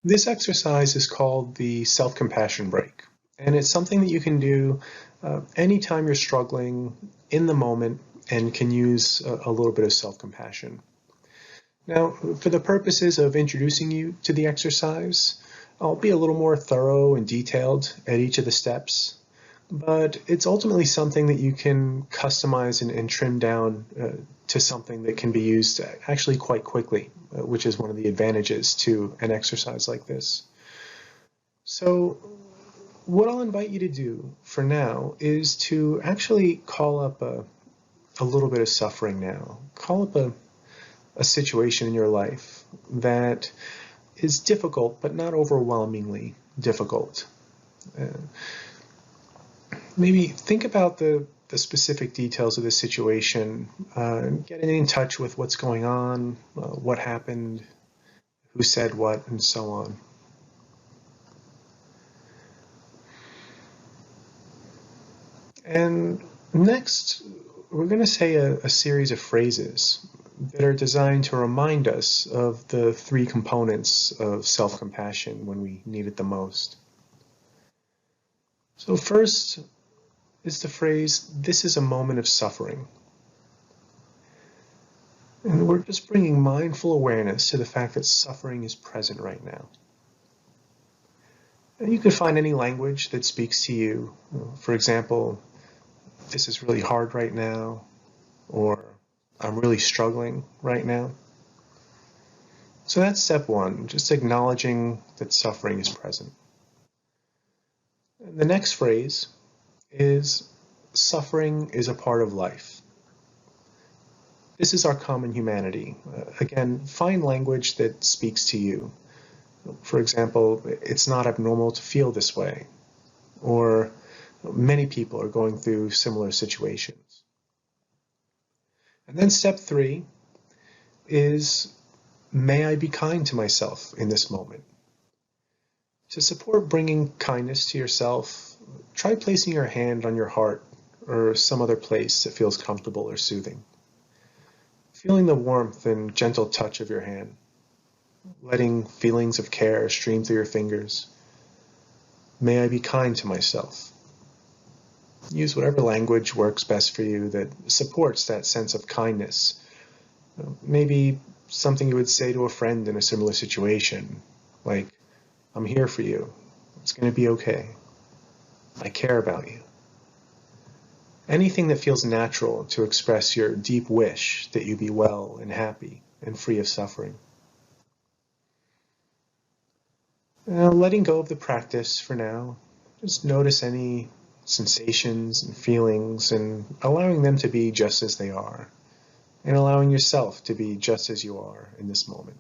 This exercise is called the self-compassion break, and it's something that you can do anytime you're struggling in the moment and can use a little bit of self-compassion. Now, for the purposes of introducing you to the exercise, I'll be a little more thorough and detailed at each of the steps, but it's ultimately something that you can customize and trim down to something that can be used actually quite quickly, which is one of the advantages to an exercise like this. So what I'll invite you to do for now is to actually call up a little bit of suffering now. Call up a situation in your life that is difficult, but not overwhelmingly difficult. Maybe think about the specific details of the situation, getting in touch with what's going on, what happened, who said what, and so on. And next, we're going to say a series of phrases that are designed to remind us of the three components of self-compassion when we need it the most. So first is the phrase, "This is a moment of suffering." And we're just bringing mindful awareness to the fact that suffering is present right now. And you can find any language that speaks to you. For example, "This is really hard right now," or "I'm really struggling right now." So that's step one, just acknowledging that suffering is present. And the next phrase is, "Suffering is a part of life." This is our common humanity. Again, find language that speaks to you. For example, "It's not abnormal to feel this way," or "Many people are going through similar situations." And then step three is, "May I be kind to myself in this moment." To support bringing kindness to yourself, try placing your hand on your heart or some other place that feels comfortable or soothing. Feeling the warmth and gentle touch of your hand, letting feelings of care stream through your fingers. May I be kind to myself. Use whatever language works best for you that supports that sense of kindness. Maybe something you would say to a friend in a similar situation, like, "I'm here for you. It's going to be okay. I care about you." Anything that feels natural to express your deep wish that you be well and happy and free of suffering. Letting go of the practice for now, just notice any sensations and feelings and allowing them to be just as they are, and allowing yourself to be just as you are in this moment.